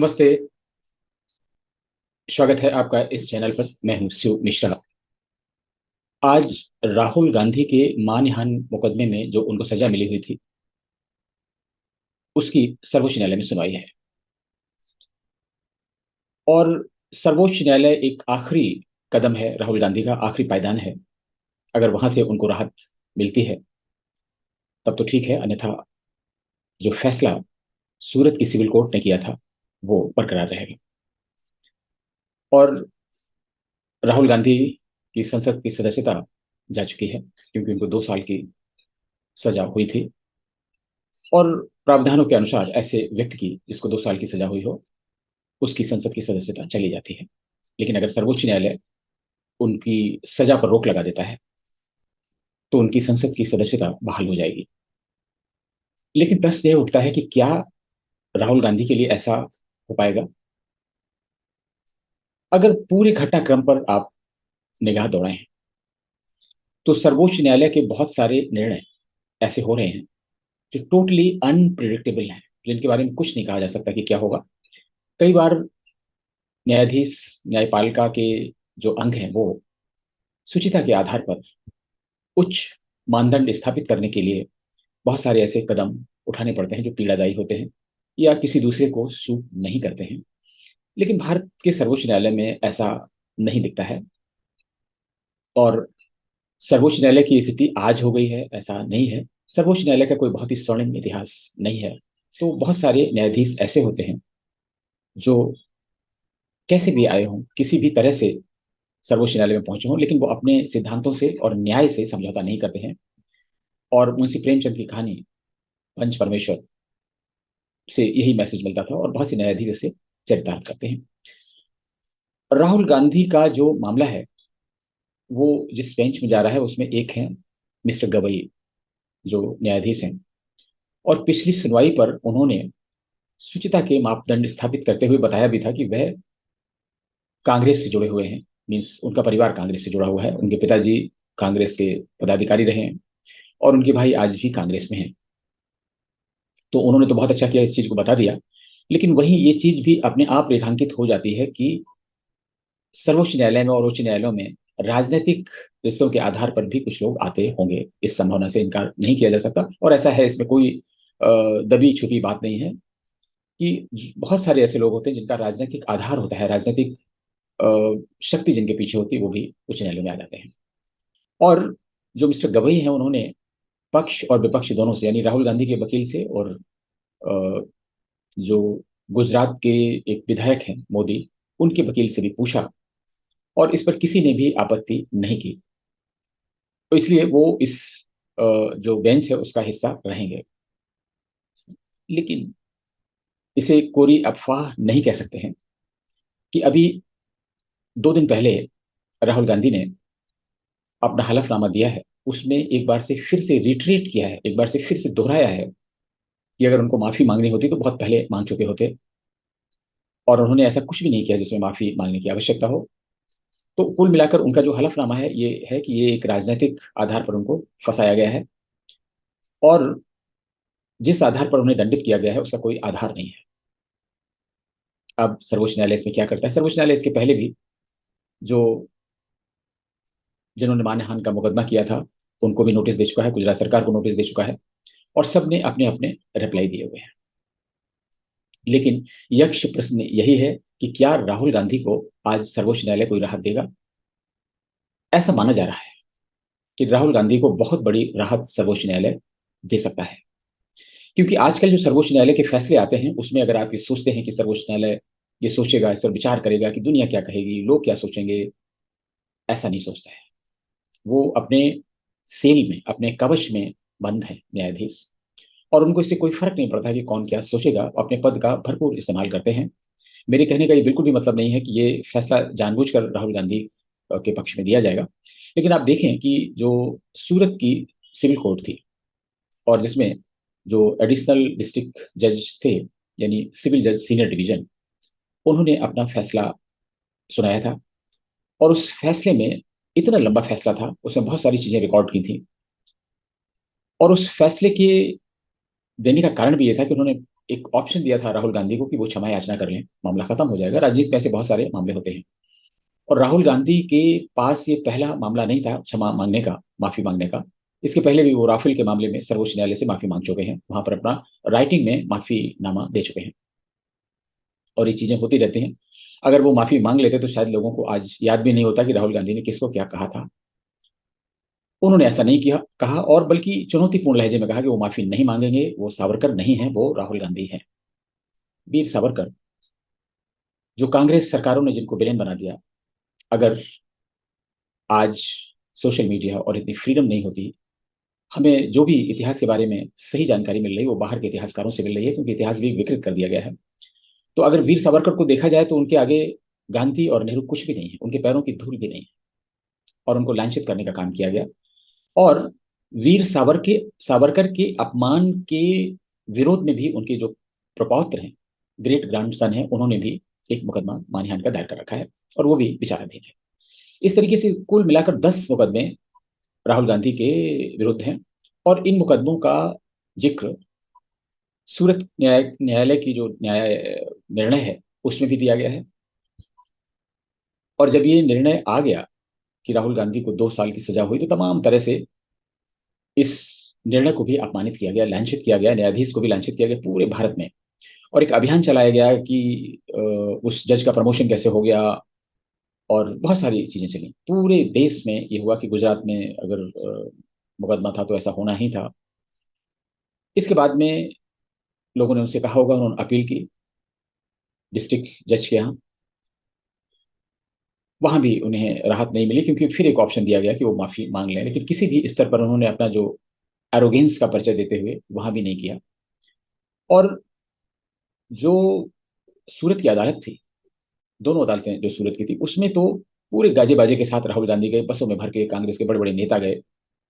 नमस्ते। स्वागत है आपका इस चैनल पर। मैं हूं शिव मिश्रा। आज राहुल गांधी के मानहानि मुकदमे में जो उनको सजा मिली हुई थी, उसकी सर्वोच्च न्यायालय में सुनवाई है। और सर्वोच्च न्यायालय एक आखिरी कदम है, राहुल गांधी का आखिरी पायदान है। अगर वहां से उनको राहत मिलती है तब तो ठीक है, अन्यथा जो फैसला सूरत की सिविल कोर्ट ने किया था वो बरकरार रहेगा। और राहुल गांधी की संसद की सदस्यता जा चुकी है, क्योंकि उनको 2 साल की सजा हुई थी। और प्रावधानों के अनुसार ऐसे व्यक्ति की जिसको 2 साल की सजा हुई हो, उसकी संसद की सदस्यता चली जाती है। लेकिन अगर सर्वोच्च न्यायालय उनकी सजा पर रोक लगा देता है तो उनकी संसद की सदस्यता बहाल हो जाएगी। लेकिन प्रश्न यह उठता है कि क्या राहुल गांधी के लिए ऐसा हो पाएगा? अगर पूरे घटनाक्रम पर आप निगाह दौड़ाएं तो सर्वोच्च न्यायालय के बहुत सारे निर्णय ऐसे हो रहे हैं जो टोटली अनप्रिडिक्टेबल हैं, जिनके बारे में कुछ नहीं कहा जा सकता कि क्या होगा। कई बार न्यायाधीश, न्यायपालिका के जो अंग हैं वो सुचिता के आधार पर उच्च मानदंड स्थापित करने के लिए बहुत सारे ऐसे कदम उठाने पड़ते हैं जो पीड़ादायी होते हैं या किसी दूसरे को सूट नहीं करते हैं। लेकिन भारत के सर्वोच्च न्यायालय में ऐसा नहीं दिखता है। और सर्वोच्च न्यायालय की स्थिति आज हो गई है ऐसा नहीं है। सर्वोच्च न्यायालय का कोई बहुत ही स्वर्णिम इतिहास नहीं है। तो बहुत सारे न्यायाधीश ऐसे होते हैं जो कैसे भी आए हों, किसी भी तरह से सर्वोच्च न्यायालय में पहुंचे हों, लेकिन वो अपने सिद्धांतों से और न्याय से समझौता नहीं करते हैं। और मुंशी प्रेमचंद की कहानी पंच परमेश्वर से यही मैसेज मिलता था, और बहुत से न्यायाधीश इसे चरितार्थ करते हैं। राहुल गांधी का जो मामला है वो जिस बेंच में जा रहा है उसमें एक है मिस्टर गवई, जो न्यायाधीश हैं। और पिछली सुनवाई पर उन्होंने शुचिता के मापदंड स्थापित करते हुए बताया भी था कि वह कांग्रेस से जुड़े हुए हैं। मीन्स उनका परिवार कांग्रेस से जुड़ा हुआ है, उनके पिताजी कांग्रेस के पदाधिकारी रहे हैं और उनके भाई आज भी कांग्रेस में हैं। तो उन्होंने तो बहुत अच्छा किया, इस चीज को बता दिया। लेकिन वहीं ये चीज भी अपने आप रेखांकित हो जाती है कि सर्वोच्च न्यायालय में और उच्च न्यायालयों में राजनीतिक रिश्तों के आधार पर भी कुछ लोग आते होंगे। इस संभावना से इनकार नहीं किया जा सकता, और ऐसा है, इसमें कोई दबी छुपी बात नहीं है कि बहुत सारे ऐसे लोग होते हैं जिनका राजनीतिक आधार होता है, राजनीतिक शक्ति जिनके पीछे होती है, वो भी उच्च न्यायालय में आ जाते हैं। और जो मिस्टर गवई हैं उन्होंने पक्ष और विपक्ष दोनों से, यानी राहुल गांधी के वकील से और अ, जो गुजरात के एक विधायक हैं मोदी, उनके वकील से भी पूछा, और इस पर किसी ने भी आपत्ति नहीं की। तो इसलिए वो इस जो बेंच है उसका हिस्सा रहेंगे। लेकिन इसे कोरी अफवाह नहीं कह सकते हैं कि अभी 2 दिन पहले राहुल गांधी ने अपना हलफनामा दिया है, उसमें एक बार से फिर से रिट्रीट किया है, एक बार से फिर से दोहराया है कि अगर उनको माफी मांगनी होती तो बहुत पहले मांग चुके होते। और उन्होंने ऐसा कुछ भी नहीं किया जिसमें माफी मांगने की आवश्यकता हो। तो कुल मिलाकर उनका जो हलफनामा है ये है कि ये एक राजनीतिक आधार पर उनको फंसाया गया है, और जिस आधार पर उन्हें दंडित किया गया है उसका कोई आधार नहीं है। अब सर्वोच्च न्यायालय इसमें क्या करता है? सर्वोच्च न्यायालय इसके पहले भी जो जिन्होंने मानहानि का मुकदमा किया था उनको भी नोटिस दे चुका है, गुजरात सरकार को नोटिस दे चुका है, और सबने अपने अपने रिप्लाई दिए हुए हैं। लेकिन यक्ष प्रश्न यही है कि क्या राहुल गांधी को आज सर्वोच्च न्यायालय कोई राहत देगा? ऐसा माना जा रहा है कि राहुल गांधी को बहुत बड़ी राहत सर्वोच्च न्यायालय दे सकता है। क्योंकि आजकल जो सर्वोच्च न्यायालय के फैसले आते हैं उसमें अगर आप ये सोचते हैं कि सर्वोच्च न्यायालय ये सोचेगा, इस पर विचार करेगा कि दुनिया क्या कहेगी, लोग क्या सोचेंगे, ऐसा नहीं सोचता है। वो अपने सेल में, अपने कवच में बंद है न्यायाधीश, और उनको इससे कोई फर्क नहीं पड़ता कि कौन क्या सोचेगा। अपने पद का भरपूर इस्तेमाल करते हैं। मेरे कहने का ये बिल्कुल भी मतलब नहीं है कि ये फैसला जानबूझकर राहुल गांधी के पक्ष में दिया जाएगा। लेकिन आप देखें कि जो सूरत की सिविल कोर्ट थी, और जिसमें जो एडिशनल डिस्ट्रिक्ट जज थे, यानी सिविल जज सीनियर डिवीजन, उन्होंने अपना फैसला सुनाया था। और उस फैसले में, इतना लंबा फैसला था, उसमें बहुत सारी चीजें रिकॉर्ड की थी। और उस फैसले के देने का कारण भी ये था कि उन्होंने एक ऑप्शन दिया था राहुल गांधी को कि वो क्षमा याचना कर लें, मामला खत्म हो जाएगा। राजनीति में ऐसे बहुत सारे मामले होते हैं, और राहुल गांधी के पास ये पहला मामला नहीं था क्षमा मांगने का, माफी मांगने का। इसके पहले भी वो राफेल के मामले में सर्वोच्च न्यायालय से माफी मांग चुके हैं, वहां पर अपना राइटिंग में माफीनामा दे चुके हैं, और ये चीजें होती रहती हैं। अगर वो माफी मांग लेते तो शायद लोगों को आज याद भी नहीं होता कि राहुल गांधी ने किसको क्या कहा था। उन्होंने ऐसा नहीं किया कहा, और बल्कि चुनौतीपूर्ण लहजे में कहा कि वो माफी नहीं मांगेंगे, वो सावरकर नहीं है, वो राहुल गांधी है। वीर सावरकर, जो कांग्रेस सरकारों ने जिनको विलेन बना दिया। अगर आज सोशल मीडिया और इतनी फ्रीडम नहीं होती, हमें जो भी इतिहास के बारे में सही जानकारी मिल रही है वो बाहर के इतिहासकारों से मिल रही है, क्योंकि इतिहास भी विकृत कर दिया गया है। तो अगर वीर सावरकर को देखा जाए तो उनके आगे गांधी और नेहरू कुछ भी नहीं है, उनके पैरों की धूल भी नहीं है, और उनको लांछित करने का काम किया गया। और वीर सावरकर के अपमान के विरोध में भी उनके जो प्रपौत्र हैं, ग्रेट ग्रैंडसन है, उन्होंने भी एक मुकदमा मानहानि का दायर कर रखा है, और वो भी विचाराधीन है। इस तरीके से कुल मिलाकर 10 मुकदमे राहुल गांधी के विरुद्ध हैं, और इन मुकदमों का जिक्र सूरत न्यायालय की जो निर्णय है उसमें भी दिया गया है। और जब ये निर्णय आ गया कि राहुल गांधी को 2 साल की सजा हुई, तो तमाम तरह से इस निर्णय को भी अपमानित किया गया, लांछित किया गया, न्यायाधीश को भी लांछित किया गया पूरे भारत में। और एक अभियान चलाया गया कि उस जज का प्रमोशन कैसे हो गया, और बहुत सारी चीजें चली पूरे देश में। ये हुआ कि गुजरात में अगर मुकदमा था तो ऐसा होना ही था। इसके बाद में लोगों ने उनसे कहा होगा, उन्होंने अपील की डिस्ट्रिक्ट जज के यहाँ, वहां भी उन्हें राहत नहीं मिली, क्योंकि फिर एक ऑप्शन दिया गया कि वो माफी मांग लें, लेकिन किसी भी स्तर पर उन्होंने अपना जो एरोगेंस का परिचय देते हुए वहां भी नहीं किया। और जो सूरत की अदालत थी, दोनों अदालतें जो सूरत की थी, उसमें तो पूरे गाजे बाजे के साथ राहुल गांधी गए, बसों में भर के कांग्रेस के बड़े बड़े नेता गए,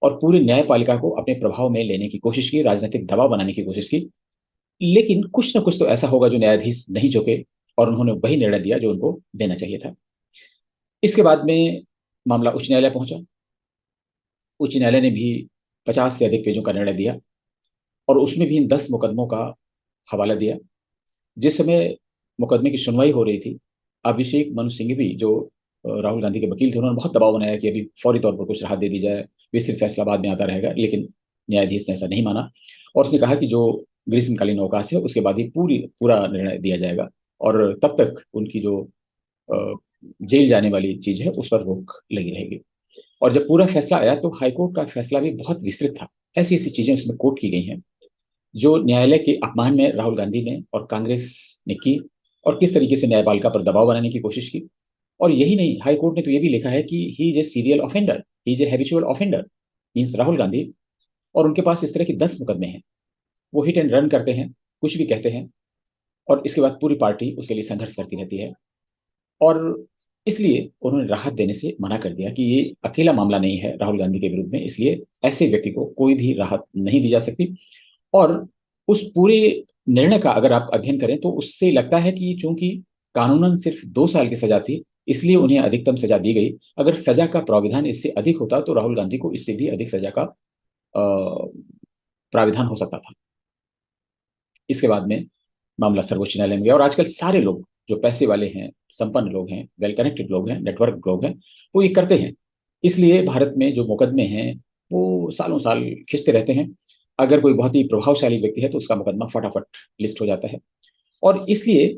और पूरी न्यायपालिका को अपने प्रभाव में लेने की कोशिश की, राजनीतिक दबाव बनाने की कोशिश की। लेकिन कुछ ना कुछ तो ऐसा होगा जो न्यायाधीश नहीं झुके, और उन्होंने वही निर्णय दिया जो उनको देना चाहिए था। इसके बाद में मामला उच्च न्यायालय पहुंचा। उच्च न्यायालय ने भी 50 से अधिक पेजों का निर्णय दिया, और उसमें भी इन 10 मुकदमों का हवाला दिया। जिस समय मुकदमे की सुनवाई हो रही थी, अभिषेक मनु सिंघवी जो राहुल गांधी के वकील थे, उन्होंने बहुत दबाव बनाया कि अभी फौरी तौर पर कुछ राहत दे दी जाए, विस्तृत फैसला बाद में आता रहेगा। लेकिन न्यायाधीश ने ऐसा नहीं माना, और उसने कहा कि जो ग्रीष्मकालीन अवकाश है उसके बाद ही पूरा निर्णय दिया जाएगा, और तब तक उनकी जो अ, जेल जाने वाली चीज है उस पर रोक लगी रहेगी। और जब पूरा फैसला आया तो हाईकोर्ट का फैसला भी बहुत विस्तृत था। ऐसी ऐसी चीजें उसमें कोट की गई हैं जो न्यायालय के अपमान में राहुल गांधी ने और कांग्रेस ने की, और किस तरीके से न्यायपालिका पर दबाव बनाने की कोशिश की। और यही नहीं, हाई कोर्ट ने तो ये भी लिखा है कि he is a serial offender, he is a habitual offender, means Rahul Gandhi, और उनके पास इस तरह के 10 मुकदमे हैं। वो हिट एंड रन करते हैं, कुछ भी कहते हैं, और इसके बाद पूरी पार्टी उसके लिए संघर्ष करती रहती है। और इसलिए उन्होंने राहत देने से मना कर दिया कि ये अकेला मामला नहीं है राहुल गांधी के विरुद्ध में, इसलिए ऐसे व्यक्ति को कोई भी राहत नहीं दी जा सकती। और उस पूरे निर्णय का अगर आप अध्ययन करें तो उससे लगता है कि चूंकि कानूनन सिर्फ 2 साल की सजा थी, इसलिए उन्हें अधिकतम सजा दी गई। अगर सजा का प्राविधान इससे अधिक होता तो राहुल गांधी को इससे भी अधिक सजा का प्राविधान हो सकता था। इसके बाद में मामला सर्वोच्च न्यायालय में गया, और आजकल सारे लोग जो पैसे वाले हैं, संपन्न लोग हैं, वेल कनेक्टेड लोग हैं, नेटवर्क लोग हैं, वो ये करते हैं। इसलिए भारत में जो मुकदमे हैं वो सालों साल खिंचते रहते हैं। अगर कोई बहुत ही प्रभावशाली व्यक्ति है तो उसका मुकदमा फटाफट लिस्ट हो जाता है। और इसलिए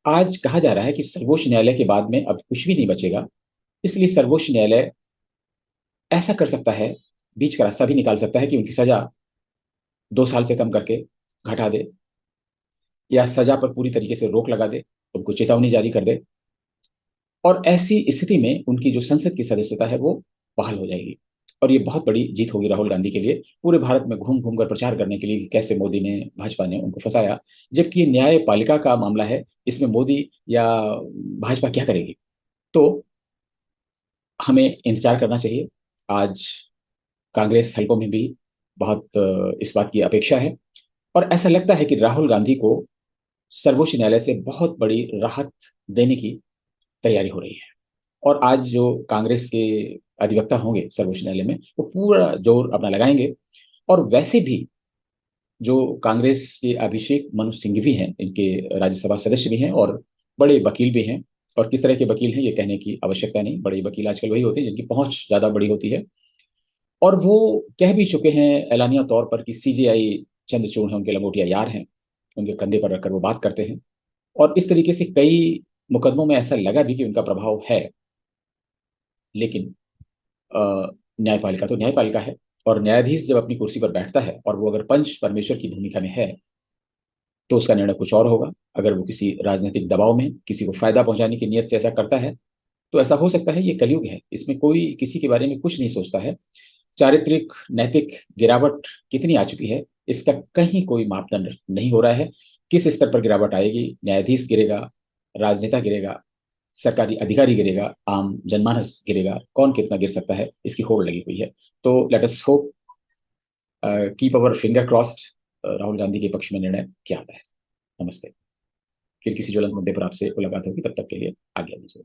आज कहा जा रहा है कि सर्वोच्च न्यायालय के बाद में अब कुछ भी नहीं बचेगा। इसलिए सर्वोच्च न्यायालय ऐसा कर सकता है, बीच का रास्ता भी निकाल सकता है कि उनकी सजा 2 साल से कम करके घटा दे, या सजा पर पूरी तरीके से रोक लगा दे, उनको चेतावनी जारी कर दे। और ऐसी स्थिति में उनकी जो संसद की सदस्यता है वो बहाल हो जाएगी, और ये बहुत बड़ी जीत होगी राहुल गांधी के लिए, पूरे भारत में घूम घूम कर प्रचार करने के लिए कि कैसे मोदी ने, भाजपा ने उनको फंसाया। जबकि ये न्यायपालिका का मामला है, इसमें मोदी या भाजपा क्या करेगी। तो हमें इंतजार करना चाहिए। आज कांग्रेस हलकों में भी बहुत इस बात की अपेक्षा है, और ऐसा लगता है कि राहुल गांधी को सर्वोच्च न्यायालय से बहुत बड़ी राहत देने की तैयारी हो रही है। और आज जो कांग्रेस के अधिवक्ता होंगे सर्वोच्च न्यायालय में, वो पूरा जोर अपना लगाएंगे। और वैसे भी जो कांग्रेस के अभिषेक मनु सिंघवी हैं, इनके राज्यसभा सदस्य भी हैं और बड़े वकील भी हैं। और किस तरह के वकील हैं ये कहने की आवश्यकता नहीं, बड़े वकील आजकल वही होते हैं जिनकी पहुंच ज्यादा बड़ी होती है। और वो कह भी चुके हैं ऐलानिया तौर पर कि सीजेआई चंद्रचूड़ है, उनके लंगोटिया यार हैं, उनके कंधे पर रखकर वो बात करते हैं। और इस तरीके से कई मुकदमों में ऐसा लगा भी कि उनका प्रभाव है। लेकिन न्यायपालिका तो न्यायपालिका है, और न्यायाधीश जब अपनी कुर्सी पर बैठता है और वो अगर पंच परमेश्वर की भूमिका में है, तो उसका निर्णय कुछ और होगा। अगर वो किसी राजनीतिक दबाव में किसी को फायदा पहुंचाने की नीयत से ऐसा करता है, तो ऐसा हो सकता है। ये कलयुग है, इसमें कोई किसी के बारे में कुछ नहीं सोचता है। चारित्रिक नैतिक गिरावट कितनी आ चुकी है, इसका कहीं कोई मापदंड नहीं हो रहा है। किस स्तर पर गिरावट आएगी, न्यायाधीश गिरेगा, राजनेता गिरेगा, सरकारी अधिकारी गिरेगा, आम जनमानस गिरेगा, कौन कितना गिर सकता है, इसकी होड़ लगी हुई है। तो let us hope, keep our finger crossed, Rahul Gandhi के पक्ष में निर्णय क्या आता है। नमस्ते। फिर किसी ज्वलंत मुद्दे पर आपसे मुलाकात होगी, तब तक के लिए आज्ञा दीजिए।